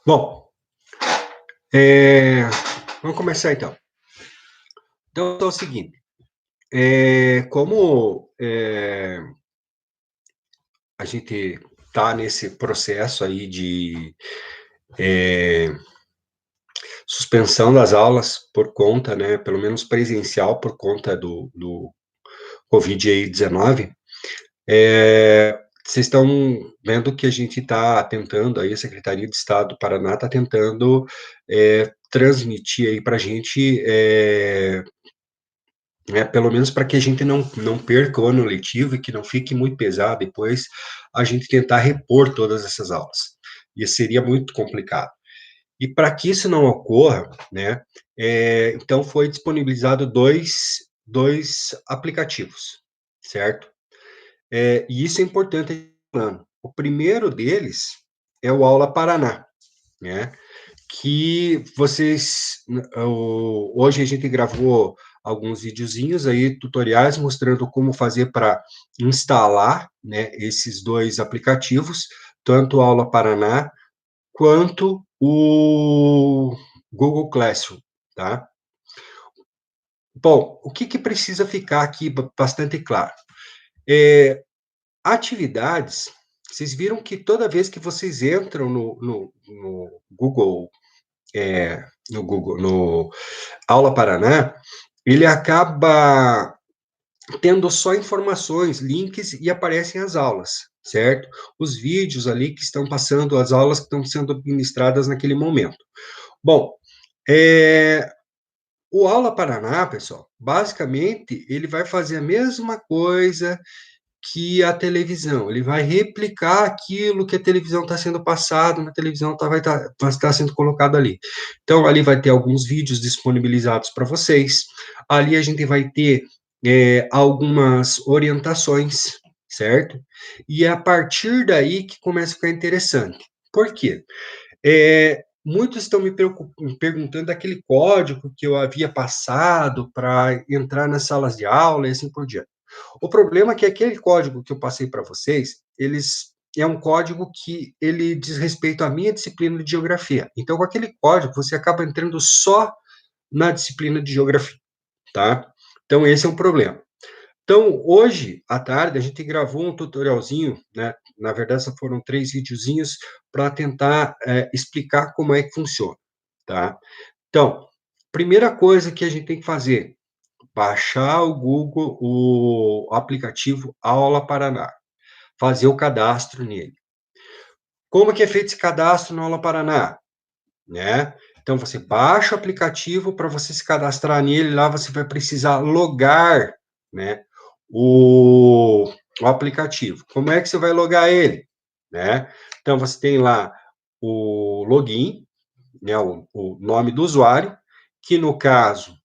Bom, é, vamos começar então. Então, é o seguinte, como a gente está nesse processo aí de suspensão das aulas por conta, né, pelo menos presencial, por conta do Covid-19, vocês estão vendo que a gente está tentando, aí a Secretaria de Estado do Paraná está tentando transmitir aí para a gente pelo menos para que a gente não perca o ano letivo e que não fique muito pesado depois a gente tentar repor todas essas aulas. Isso seria muito complicado. E para que isso não ocorra, né, então foi disponibilizado dois aplicativos, certo? E isso é importante. O primeiro deles é o Aula Paraná, né? Que vocês, hoje a gente gravou alguns videozinhos aí, tutoriais, mostrando como fazer para instalar, né, esses dois aplicativos, tanto o Aula Paraná, quanto o Google Classroom, tá? Bom, o que precisa ficar aqui bastante claro? Atividades, vocês viram que toda vez que vocês entram no Google, no Aula Paraná, ele acaba tendo só informações, links e aparecem as aulas, certo? Os vídeos ali que estão passando, as aulas que estão sendo ministradas naquele momento. Bom, o Aula Paraná, pessoal, basicamente ele vai fazer a mesma coisa que a televisão, ele vai replicar aquilo que a televisão está sendo passado, na televisão vai estar sendo colocado ali. Então, ali vai ter alguns vídeos disponibilizados para vocês, ali a gente vai ter algumas orientações, certo? E é a partir daí que começa a ficar interessante. Por quê? Muitos estão me perguntando daquele código que eu havia passado para entrar nas salas de aula e assim por diante. O problema é que aquele código que eu passei para vocês, é um código que ele diz respeito à minha disciplina de geografia. Então, com aquele código, você acaba entrando só na disciplina de geografia, tá? Então, esse é um problema. Então, hoje, à tarde, a gente gravou um tutorialzinho, né? Na verdade, foram 3 videozinhos para tentar explicar como é que funciona, tá? Então, primeira coisa que a gente tem que fazer, baixar o Google, o aplicativo Aula Paraná, fazer o cadastro nele. Como que é feito esse cadastro no Aula Paraná? Né? Então, você baixa o aplicativo, para você se cadastrar nele, lá você vai precisar logar, né, o aplicativo. Como é que você vai logar ele? Né? Então, você tem lá o login, né, o nome do usuário, que no caso,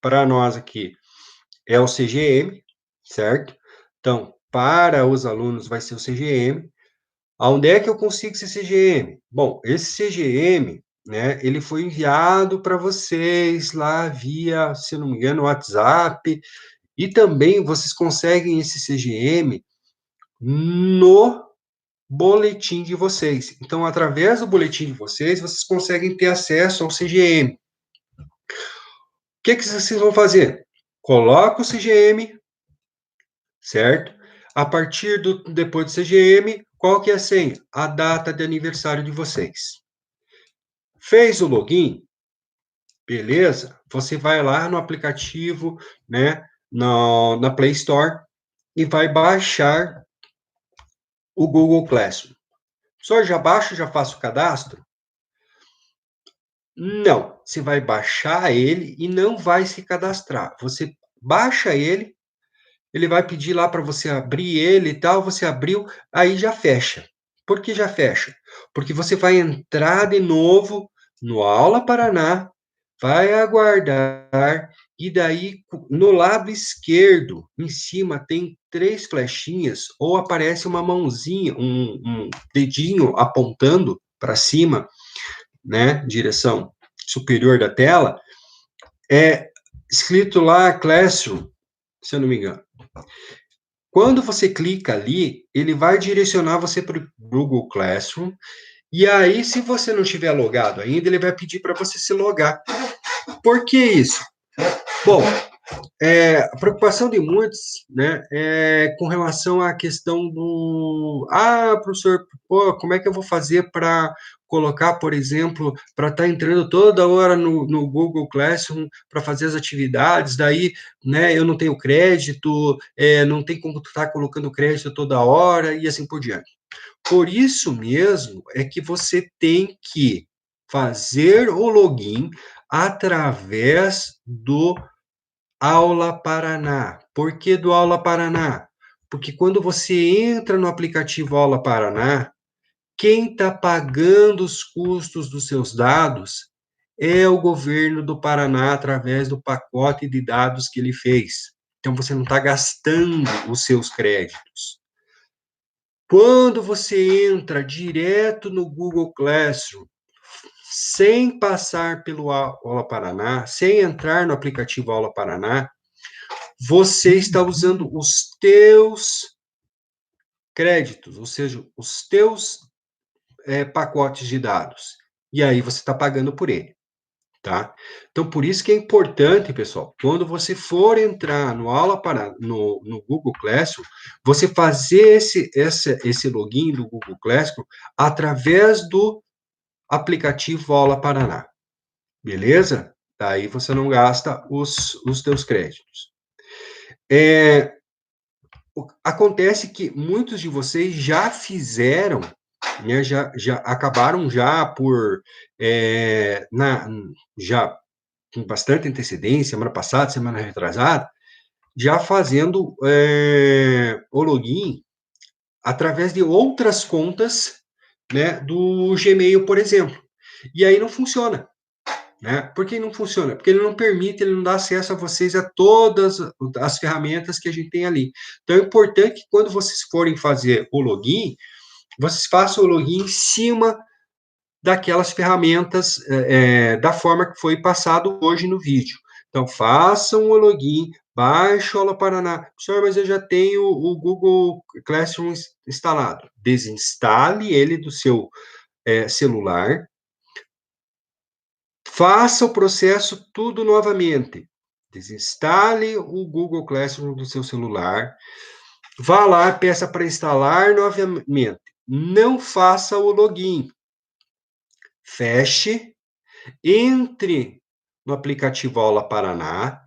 para nós aqui, é o CGM, certo? Então, para os alunos vai ser o CGM. Aonde é que eu consigo esse CGM? Bom, esse CGM, né, ele foi enviado para vocês lá via, se não me engano, WhatsApp, e também vocês conseguem esse CGM no boletim de vocês. Então, através do boletim de vocês, vocês conseguem ter acesso ao CGM. O que vocês vão fazer? Coloca o CGM, certo? A partir depois do CGM, qual que é a senha? A data de aniversário de vocês. Fez o login? Beleza? Você vai lá no aplicativo, né, na Play Store e vai baixar o Google Classroom. Só já baixo, já faço o cadastro? Não, você vai baixar ele e não vai se cadastrar. Você baixa ele, ele vai pedir lá para você abrir ele e tal, você abriu, aí já fecha. Por que já fecha? Porque você vai entrar de novo no Aula Paraná, vai aguardar, e daí no lado esquerdo, em cima, tem 3 flechinhas, ou aparece uma mãozinha, um dedinho apontando para cima, né, direção superior da tela, é escrito lá Classroom, se eu não me engano. Quando você clica ali, ele vai direcionar você para o Google Classroom E aí, se você não estiver logado ainda, ele vai pedir para você se logar. Por que isso? Bom, a preocupação de muitos, né, é com relação à questão do, professor, pô, como é que eu vou fazer para colocar, por exemplo, para estar entrando toda hora no Google Classroom para fazer as atividades, daí, né, eu não tenho crédito, não tem como estar colocando crédito toda hora e assim por diante. Por isso mesmo é que você tem que fazer o login através do Aula Paraná. Por que do Aula Paraná? Porque quando você entra no aplicativo Aula Paraná, quem está pagando os custos dos seus dados é o governo do Paraná através do pacote de dados que ele fez. Então você não está gastando os seus créditos. Quando você entra direto no Google Classroom, sem passar pelo Aula Paraná, sem entrar no aplicativo Aula Paraná, você está usando os teus créditos, ou seja, os teus pacotes de dados. E aí você está pagando por ele, tá? Então, por isso que é importante, pessoal, quando você for entrar no aula para no Google Classroom, você fazer esse login do Google Classroom através do aplicativo Aula Paraná, beleza? Daí você não gasta os teus créditos. Acontece que muitos de vocês já fizeram, né, já acabaram já por, já com bastante antecedência, semana passada, semana retrasada, já fazendo o login através de outras contas, né, do Gmail, por exemplo. E aí não funciona. Né? Por que não funciona? Porque ele não permite, ele não dá acesso a vocês a todas as ferramentas que a gente tem ali. Então é importante que quando vocês forem fazer o login, vocês façam o login em cima daquelas ferramentas da forma que foi passado hoje no vídeo. Então façam o login, baixe o Aula Paraná. Senhor, mas eu já tenho o Google Classroom instalado. Desinstale ele do seu celular. Faça o processo tudo novamente. Desinstale o Google Classroom do seu celular. Vá lá, peça para instalar novamente. Não faça o login. Feche, entre no aplicativo Aula Paraná.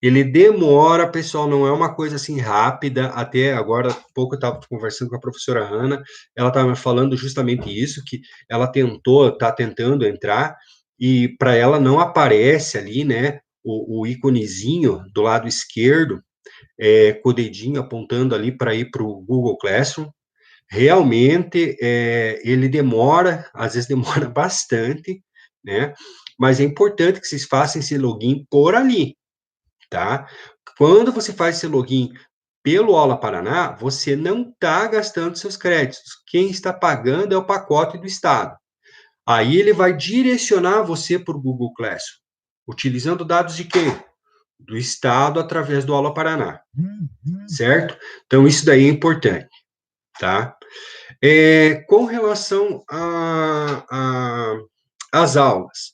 Ele demora, pessoal, não é uma coisa assim rápida. Até agora, há pouco eu estava conversando com a professora Hanna, ela estava me falando justamente isso, que ela está tentando entrar, e para ela não aparece ali, né, o íconezinho do lado esquerdo, com o dedinho apontando ali para ir para o Google Classroom. Realmente, ele demora, às vezes demora bastante, né, mas é importante que vocês façam esse login por ali, tá? Quando você faz esse login pelo Aula Paraná, você não está gastando seus créditos. Quem está pagando é o pacote do Estado. Aí ele vai direcionar você para o Google Classroom, utilizando dados de quem? Do Estado através do Aula Paraná, certo? Então isso daí é importante, tá? Com relação às aulas,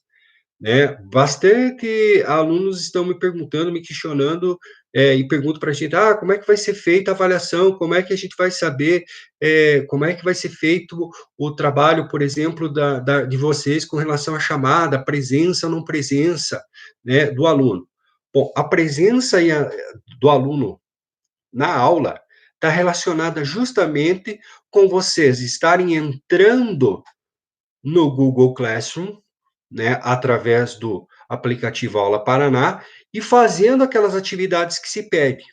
né? Bastante alunos estão me perguntando, me questionando, e perguntam para a gente, como é que vai ser feita a avaliação, como é que a gente vai saber, como é que vai ser feito o trabalho, por exemplo, de vocês com relação à chamada, presença ou não presença, né, do aluno. Bom, a presença do aluno na aula está relacionada justamente com vocês estarem entrando no Google Classroom, né, através do aplicativo Aula Paraná, e fazendo aquelas atividades que se pede,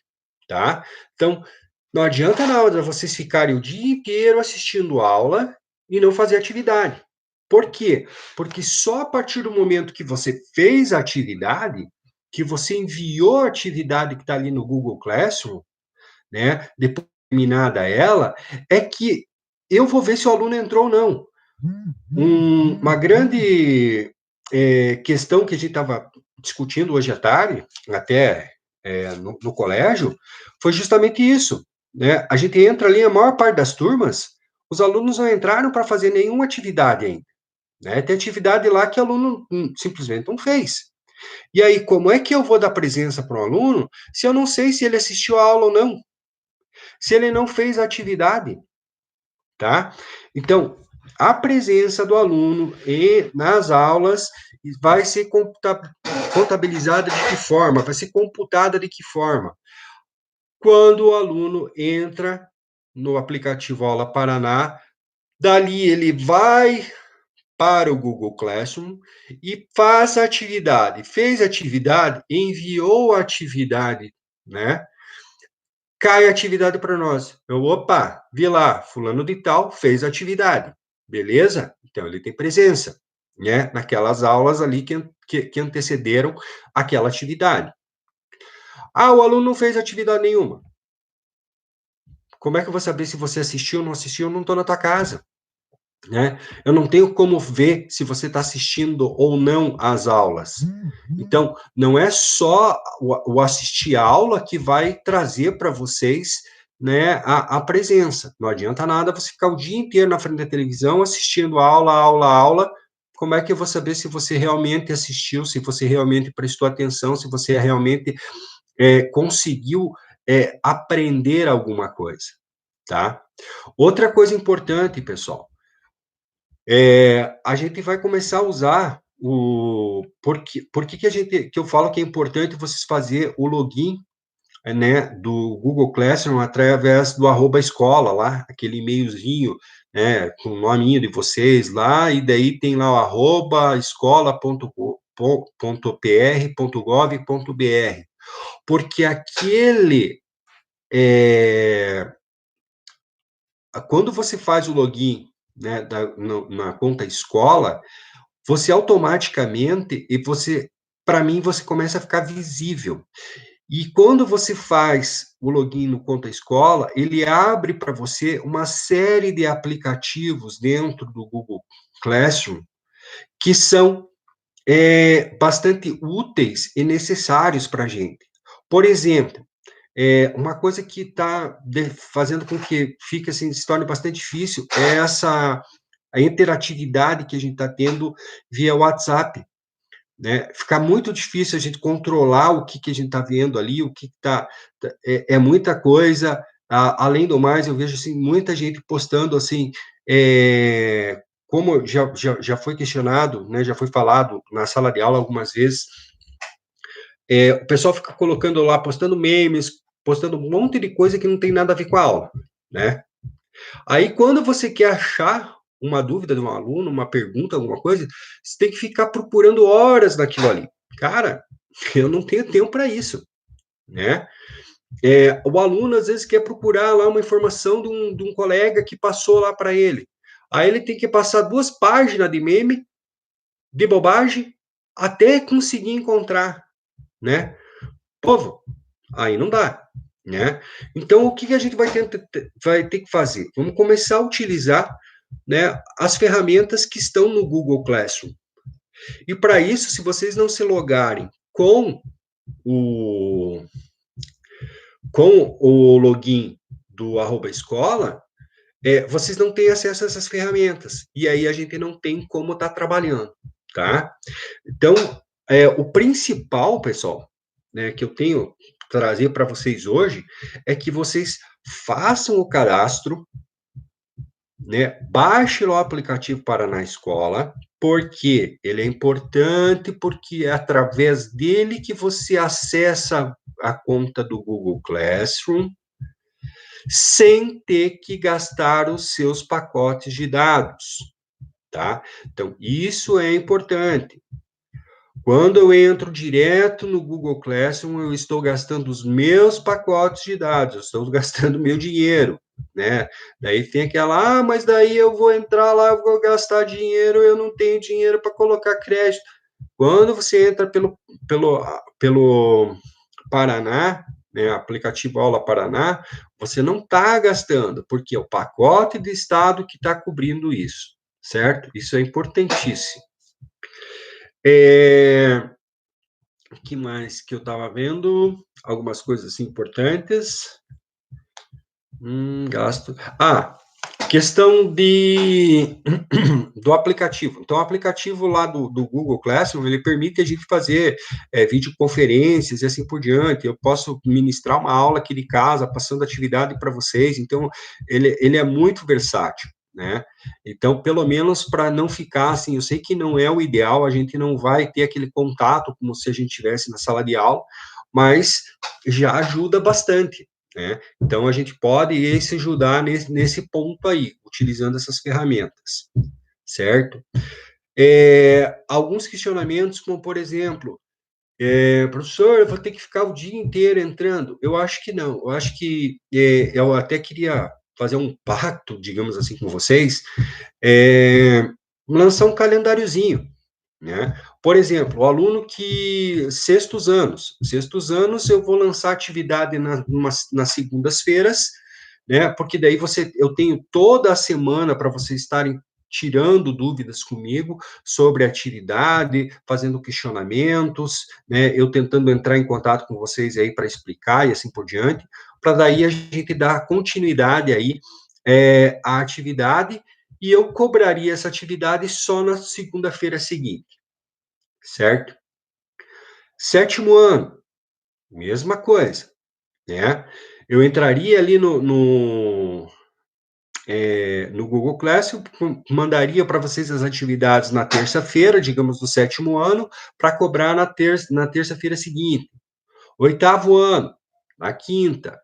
tá? Então, não adianta nada vocês ficarem o dia inteiro assistindo aula e não fazer atividade. Por quê? Porque só a partir do momento que você fez a atividade, que você enviou a atividade que está ali no Google Classroom, né, depois de terminada ela, é que eu vou ver se o aluno entrou ou não. Uma grande questão que a gente estava discutindo hoje à tarde, até no colégio, foi justamente isso, né? A gente entra ali, a maior parte das turmas, os alunos não entraram para fazer nenhuma atividade ainda, né? Tem atividade lá que o aluno simplesmente não fez. E aí, como é que eu vou dar presença para o aluno se eu não sei se ele assistiu a aula ou não? Se ele não fez a atividade, tá? Então, a presença do aluno nas aulas vai ser contabilizada de que forma? Vai ser computada de que forma? Quando o aluno entra no aplicativo Aula Paraná, dali ele vai para o Google Classroom e faz a atividade. Fez a atividade, enviou a atividade, né? Cai a atividade para nós. Opa, vi lá, fulano de tal fez a atividade. Beleza? Então, ele tem presença, né? Naquelas aulas ali que antecederam aquela atividade. Ah, o aluno não fez atividade nenhuma. Como é que eu vou saber se você assistiu ou não assistiu? Eu não estou na tua casa, né? Eu não tenho como ver se você está assistindo ou não às aulas. Então, não é só o assistir a aula que vai trazer para vocês, né, a presença. Não adianta nada você ficar o dia inteiro na frente da televisão assistindo aula, aula, aula. Como é que eu vou saber se você realmente assistiu, se você realmente prestou atenção, se você realmente conseguiu aprender alguma coisa, tá? Outra coisa importante, pessoal, a gente vai começar a usar por que que eu falo que é importante vocês fazer o login, né, do Google Classroom através do @escola lá, aquele e-mailzinho, né, com o nominho de vocês lá, e daí tem lá o escola.pr.gov.br, porque quando você faz o login, né, na conta escola, você automaticamente, para mim, você começa a ficar visível. E quando você faz o login no Conta Escola, ele abre para você uma série de aplicativos dentro do Google Classroom que são bastante úteis e necessários para a gente. Por exemplo, uma coisa que está fazendo com que fique assim, se torne bastante difícil é a interatividade que a gente está tendo via WhatsApp, né? Fica muito difícil a gente controlar o que a gente está vendo ali, o que está. É muita coisa. Além do mais, eu vejo assim, muita gente postando assim. Como já foi questionado, né, já foi falado na sala de aula algumas vezes, o pessoal fica colocando lá, postando memes, postando um monte de coisa que não tem nada a ver com a aula, né? Aí, quando você quer achar uma dúvida de um aluno, uma pergunta, alguma coisa, você tem que ficar procurando horas naquilo ali. Cara, eu não tenho tempo para isso, né? O aluno, às vezes, quer procurar lá uma informação de um colega que passou lá para ele. Aí ele tem que passar 2 páginas de meme, de bobagem, até conseguir encontrar, né? Povo, aí não dá, né? Então, o que a gente vai ter que fazer? Vamos começar a utilizar, né, as ferramentas que estão no Google Classroom. E para isso, se vocês não se logarem o, com o login do @escola, vocês não têm acesso a essas ferramentas. E aí a gente não tem como estar trabalhando, tá? Então, o principal, pessoal, né, que eu tenho trazer para vocês hoje é que vocês façam o cadastro, né? Baixe lá o aplicativo Paraná Escola, porque ele é importante, porque é através dele que você acessa a conta do Google Classroom sem ter que gastar os seus pacotes de dados, tá? Então, isso é importante. Quando eu entro direto no Google Classroom, eu estou gastando os meus pacotes de dados, eu estou gastando meu dinheiro, né? Daí tem aquela, mas daí eu vou entrar lá, eu vou gastar dinheiro, eu não tenho dinheiro para colocar crédito. Quando você entra pelo Paraná, né, aplicativo Aula Paraná, você não está gastando, porque é o pacote de estado que está cobrindo isso, certo? Isso é importantíssimo. O que mais que eu estava vendo? Algumas coisas assim importantes. Gasto. Questão do aplicativo. Então, o aplicativo lá do Google Classroom, ele permite a gente fazer videoconferências e assim por diante. Eu posso ministrar uma aula aqui de casa, passando atividade para vocês. Então, ele é muito versátil, né? Então, pelo menos para não ficar assim, eu sei que não é o ideal, a gente não vai ter aquele contato como se a gente estivesse na sala de aula, mas já ajuda bastante, né? Então, a gente pode se ajudar nesse ponto aí, utilizando essas ferramentas, certo? Alguns questionamentos, como, por exemplo, professor, eu vou ter que ficar o dia inteiro entrando? Eu acho que não. Eu acho que eu até queria fazer um pacto, digamos assim, com vocês, é, lançar um calendáriozinho, né? Por exemplo, o aluno que sextos anos eu vou lançar atividade nas segundas-feiras, né? Porque daí eu tenho toda a semana para vocês estarem tirando dúvidas comigo sobre a atividade, fazendo questionamentos, né? Eu tentando entrar em contato com vocês aí para explicar e assim por diante, para daí a gente dar continuidade aí à atividade e eu cobraria essa atividade só na segunda-feira seguinte, certo? Sétimo ano, mesma coisa, né? Eu entraria ali no Google Classroom, mandaria para vocês as atividades na terça-feira, digamos, do sétimo ano, para cobrar na terça-feira seguinte. Oitavo ano, na quinta.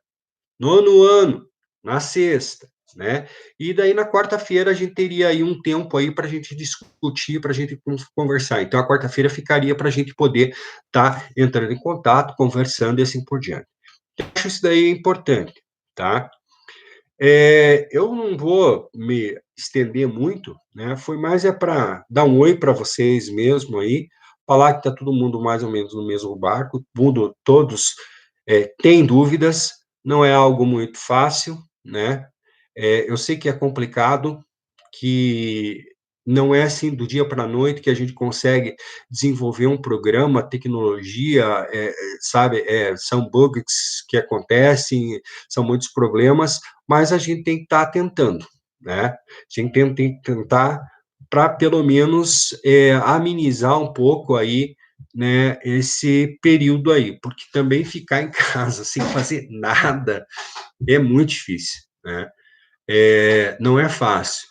Nono ano, na sexta, né? E daí na quarta-feira a gente teria aí um tempo aí para a gente discutir, para a gente conversar. Então a quarta-feira ficaria para a gente poder estar entrando em contato, conversando e assim por diante. Eu acho isso daí importante, tá? Eu não vou me estender muito, né? Foi mais para dar um oi para vocês mesmo aí, falar que está todo mundo mais ou menos no mesmo barco, mundo, todos têm dúvidas, não é algo muito fácil, né? Eu sei que é complicado, que não é assim do dia para a noite que a gente consegue desenvolver um programa, tecnologia, sabe, são bugs que acontecem, são muitos problemas, mas a gente tem que estar tentando, né? A gente tem que tentar para pelo menos amenizar um pouco aí, né, esse período aí, porque também ficar em casa sem fazer nada é muito difícil, né? Não é fácil.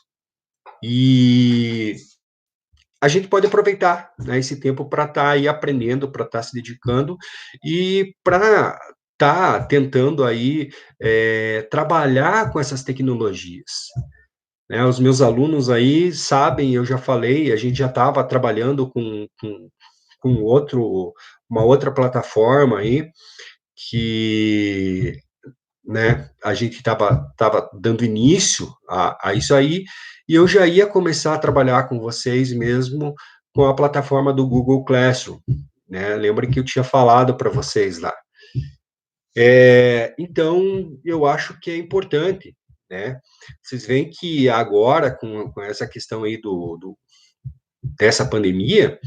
E a gente pode aproveitar, né, esse tempo para estar aí aprendendo, para estar se dedicando e para estar tentando aí trabalhar com essas tecnologias, né? Os meus alunos aí sabem, eu já falei, a gente já estava trabalhando com uma outra plataforma aí que, né, a gente estava dando início a isso aí, e eu já ia começar a trabalhar com vocês mesmo com a plataforma do Google Classroom, né? Lembra que eu tinha falado para vocês lá. Então, eu acho que é importante, né? Vocês veem que agora, com essa questão aí dessa pandemia,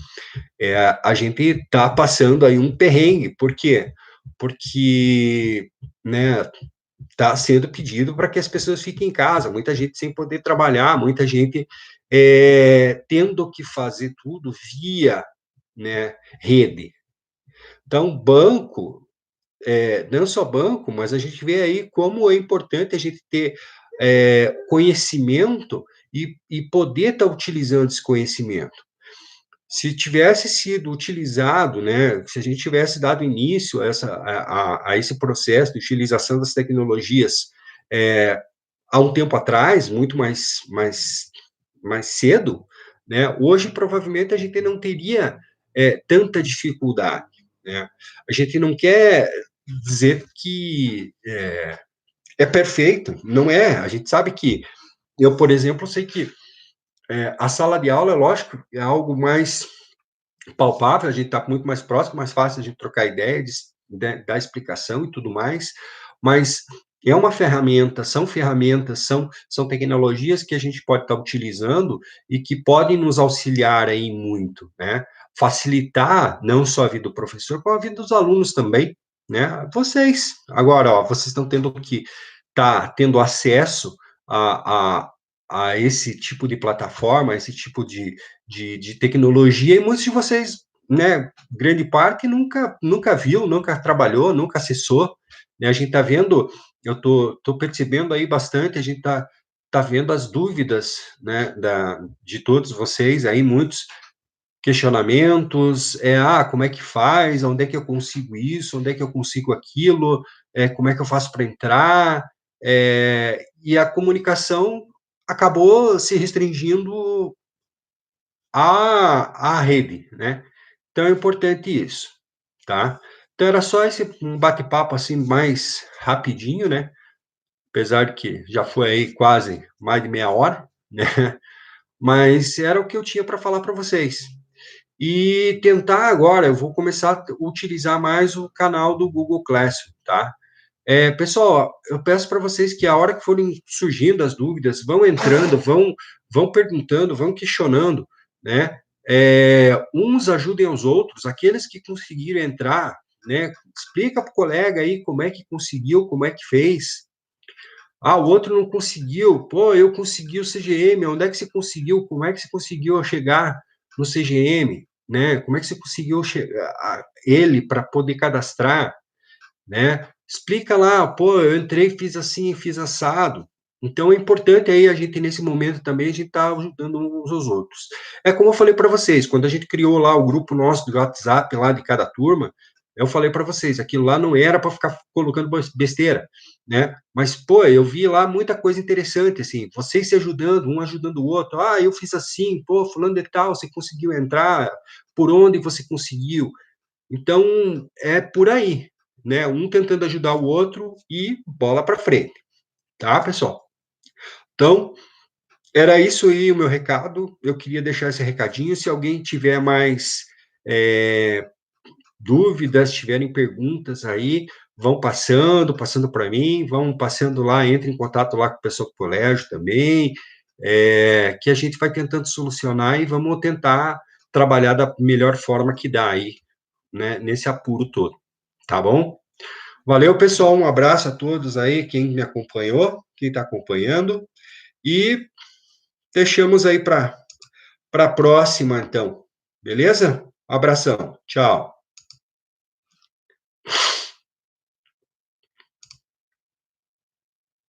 a gente está passando aí um perrengue. Por quê? Porque, né, está sendo pedido para que as pessoas fiquem em casa, muita gente sem poder trabalhar, muita gente tendo que fazer tudo via, né, rede. Então, banco, não só banco, mas a gente vê aí como é importante a gente ter conhecimento e poder estar utilizando esse conhecimento. Se tivesse sido utilizado, né, se a gente tivesse dado início a esse processo de utilização das tecnologias há um tempo atrás, muito mais cedo, né, hoje provavelmente a gente não teria tanta dificuldade, né? A gente não quer dizer que é perfeito, não é. A gente sabe que eu, por exemplo, sei que a sala de aula, é lógico, é algo mais palpável, a gente está muito mais próximo, mais fácil de trocar ideia, dar explicação e tudo mais, mas é uma ferramenta, são ferramentas, são tecnologias que a gente pode estar utilizando e que podem nos auxiliar aí muito, né? Facilitar não só a vida do professor, como a vida dos alunos também, né? Vocês, agora, ó, vocês estão tendo que tendo acesso a esse tipo de plataforma, esse tipo de tecnologia, e muitos de vocês, né, grande parte nunca viu, nunca trabalhou, nunca acessou, né? A gente está vendo, eu tô percebendo aí bastante, a gente tá vendo as dúvidas, né, de todos vocês aí, muitos questionamentos, como é que faz? Onde é que eu consigo isso? Onde é que eu consigo aquilo? Como é que eu faço para entrar? E a comunicação acabou se restringindo à rede, né? Então é importante isso, tá? Então era só esse um bate-papo assim mais rapidinho, né? Apesar de que já foi aí quase mais de meia hora, né? Mas era o que eu tinha para falar para vocês. E tentar agora, eu vou começar a utilizar mais o canal do Google Classroom, tá? Pessoal, eu peço para vocês que a hora que forem surgindo as dúvidas, vão entrando, vão perguntando, vão questionando, né? Uns ajudem os outros, aqueles que conseguiram entrar, né? Explica para o colega aí como é que conseguiu, como é que fez. Ah, o outro não conseguiu. Pô, eu consegui o CGM. Onde é que você conseguiu? Como é que você conseguiu chegar no CGM? Né? Como é que você conseguiu ele para poder cadastrar? Né? Explica lá, pô, eu entrei, fiz assim, fiz assado. Então é importante aí a gente nesse momento também a gente tá ajudando uns aos outros. É como eu falei para vocês, quando a gente criou lá o grupo nosso do WhatsApp lá de cada turma, eu falei para vocês, aquilo lá não era para ficar colocando besteira, né? Mas pô, eu vi lá muita coisa interessante assim, vocês se ajudando, um ajudando o outro. Ah, eu fiz assim, pô, fulano de tal, você conseguiu entrar, por onde você conseguiu? Então, é por aí, né? Um tentando ajudar o outro e bola para frente, tá, pessoal? Então, era isso aí o meu recado. Eu queria deixar esse recadinho. Se alguém tiver mais é, dúvidas, tiverem perguntas aí, vão passando para mim, vão passando lá, entre em contato lá com o pessoal do colégio também, que a gente vai tentando solucionar e vamos tentar trabalhar da melhor forma que dá aí, né, nesse apuro todo, tá bom? Valeu, pessoal. Um abraço a todos aí, quem me acompanhou, quem está acompanhando. E deixamos aí para a próxima, então. Beleza? Abração. Tchau.